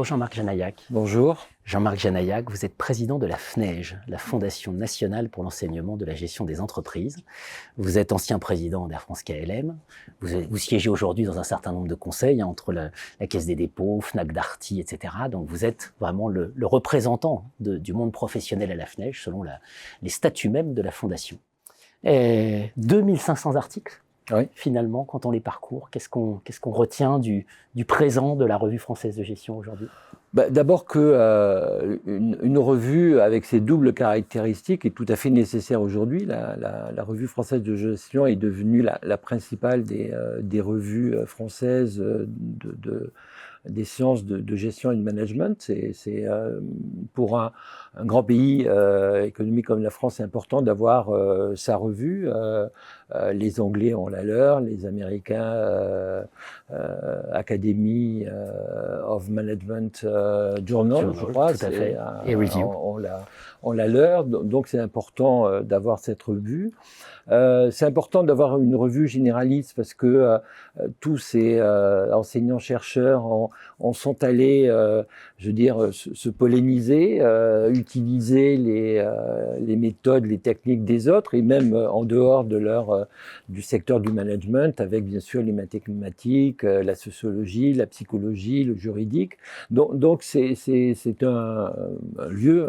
Jean-Marc Janaillac. Bonjour. Jean-Marc Janaillac, vous êtes président de la FNEJ, la Fondation nationale pour l'enseignement de la gestion des entreprises. Vous êtes ancien président d'Air France KLM. Vous siégez aujourd'hui dans un certain nombre de conseils entre la Caisse des dépôts, Fnac Darty, etc. Donc vous êtes vraiment le représentant du monde professionnel à la FNEJ selon les statuts même de la Fondation. 2500 articles. Oui. Finalement, quand on les parcourt, qu'est-ce qu'on retient du présent de la Revue française de gestion aujourd'hui ? D'abord que une revue avec ces doubles caractéristiques est tout à fait nécessaire aujourd'hui. La Revue française de gestion est devenue la principale des revues françaises des sciences de gestion et de management. C'est pour un grand pays économique comme la France, c'est important d'avoir sa revue. Les Anglais ont la leur, les Américains Academy of Management Journal, je crois, tout à fait. Et Review. On la leur, donc c'est important d'avoir cette revue. C'est important d'avoir une revue généraliste parce que tous ces enseignants-chercheurs en sont allés, se polliniser, utiliser les méthodes, les techniques des autres et même en dehors de du secteur du management, avec bien sûr les mathématiques, la sociologie, la psychologie, le juridique. Donc c'est un lieu,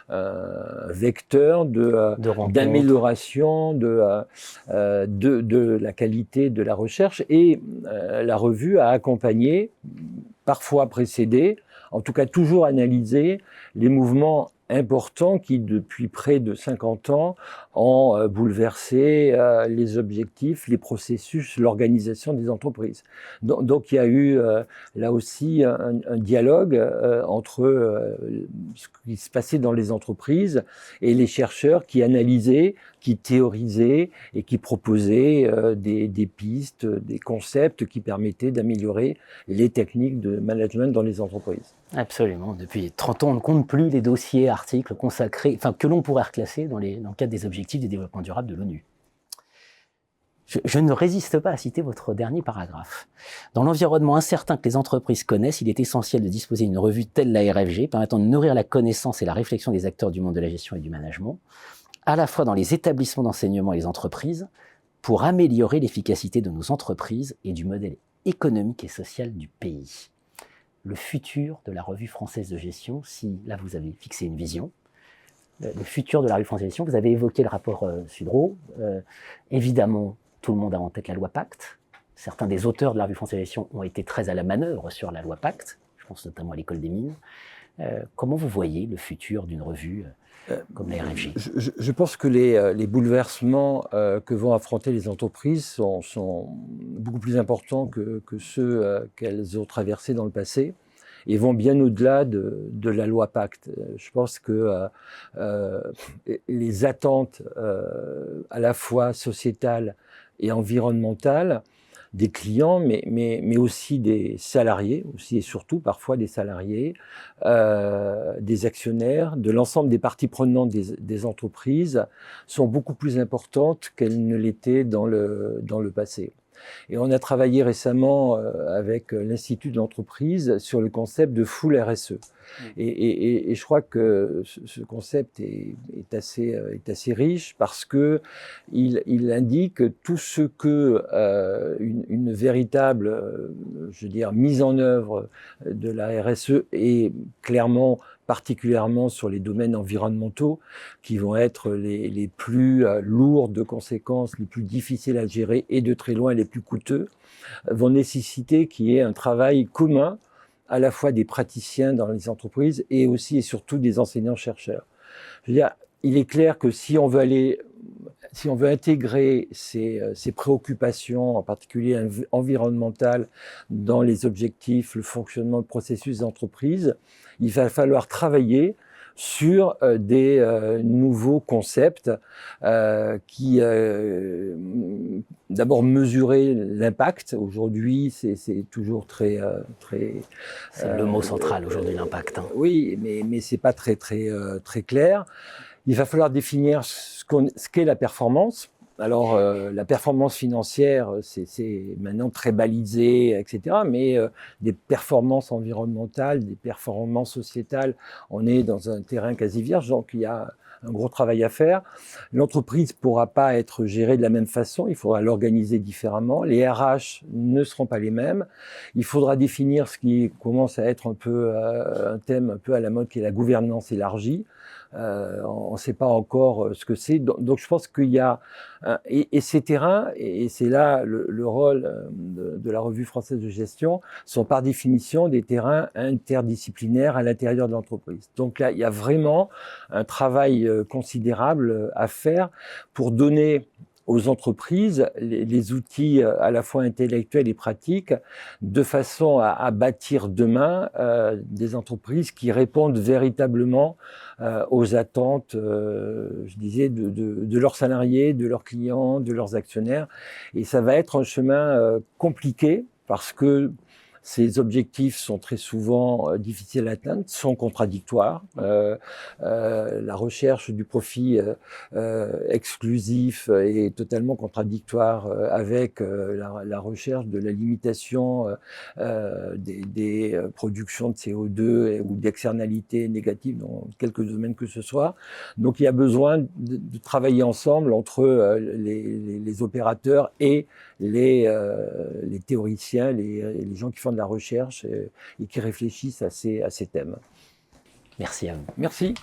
un vecteur d'amélioration de la qualité de la recherche et la revue a accompagné, parfois précédé, en tout cas toujours analysé les mouvements importants qui, depuis près de 50 ans, ont bouleversé les objectifs, les processus, l'organisation des entreprises. Donc il y a eu là aussi un dialogue entre ce qui se passait dans les entreprises et les chercheurs qui analysaient, qui théorisaient et qui proposaient des pistes, des concepts qui permettaient d'améliorer les techniques de management dans les entreprises. Absolument. Depuis 30 ans, on ne compte plus les dossiers, articles consacrés, que l'on pourrait reclasser dans le cadre des objectifs du développement durable de l'ONU. Je ne résiste pas à citer votre dernier paragraphe. Dans l'environnement incertain que les entreprises connaissent, il est essentiel de disposer d'une revue telle la RFG, permettant de nourrir la connaissance et la réflexion des acteurs du monde de la gestion et du management, à la fois dans les établissements d'enseignement et les entreprises, pour améliorer l'efficacité de nos entreprises et du modèle économique et social du pays. Le futur de la Revue française de gestion, si là vous avez fixé une vision, le futur de la Revue française de gestion, vous avez évoqué le rapport Sudreau, évidemment tout le monde a en tête la loi Pacte, certains des auteurs de la Revue française de gestion ont été très à la manœuvre sur la loi Pacte, je pense notamment à l'école des mines. Comment vous voyez le futur d'une revue comme la RFG ? Je pense que les bouleversements que vont affronter les entreprises sont beaucoup plus importants que ceux qu'elles ont traversés dans le passé et vont bien au-delà de la loi Pacte. Je pense que les attentes à la fois sociétales et environnementales des clients, mais aussi des salariés, aussi et surtout parfois des salariés, des actionnaires, de l'ensemble des parties prenantes des entreprises, sont beaucoup plus importantes qu'elles ne l'étaient dans le passé. Et on a travaillé récemment avec l'Institut de l'entreprise sur le concept de full RSE. Et je crois que ce concept est assez riche parce que il indique tout ce que une véritable, mise en œuvre de la RSE est clairement particulièrement sur les domaines environnementaux, qui vont être les plus lourds de conséquences, les plus difficiles à gérer et de très loin les plus coûteux, vont nécessiter qu'il y ait un travail commun à la fois des praticiens dans les entreprises et aussi et surtout des enseignants-chercheurs. Je veux dire, il est clair que si on veut intégrer ces préoccupations, en particulier environnementales, dans les objectifs, le fonctionnement, le processus d'entreprise, il va falloir travailler sur des nouveaux concepts qui, d'abord, mesurer l'impact. Aujourd'hui, c'est toujours très... c'est le mot central aujourd'hui, l'impact. Oui, mais c'est pas très clair. Il va falloir définir ce qu'est la performance. Alors, la performance financière, c'est maintenant très balisé, etc. Mais des performances environnementales, des performances sociétales, on est dans un terrain quasi vierge, donc il y a un gros travail à faire. L'entreprise ne pourra pas être gérée de la même façon, il faudra l'organiser différemment. Les RH ne seront pas les mêmes. Il faudra définir ce qui commence à être un peu un thème un peu à la mode, qui est la gouvernance élargie. On ne sait pas encore ce que c'est. Donc je pense qu'il y a... Et ces terrains, et c'est là le rôle de la Revue française de gestion, sont par définition des terrains interdisciplinaires à l'intérieur de l'entreprise. Donc là, il y a vraiment un travail considérable à faire pour donner aux entreprises les outils à la fois intellectuels et pratiques, de façon à bâtir demain des entreprises qui répondent véritablement aux attentes, je disais, de leurs salariés, de leurs clients, de leurs actionnaires. Et ça va être un chemin compliqué parce que ces objectifs sont très souvent difficiles à atteindre, sont contradictoires. La recherche du profit exclusif est totalement contradictoire avec la recherche de la limitation des productions de CO2 ou d'externalités négatives dans quelques domaines que ce soit. Donc il y a besoin de travailler ensemble entre les opérateurs et les théoriciens, les gens qui font de la recherche et qui réfléchissent à ces thèmes. Merci à vous. Merci.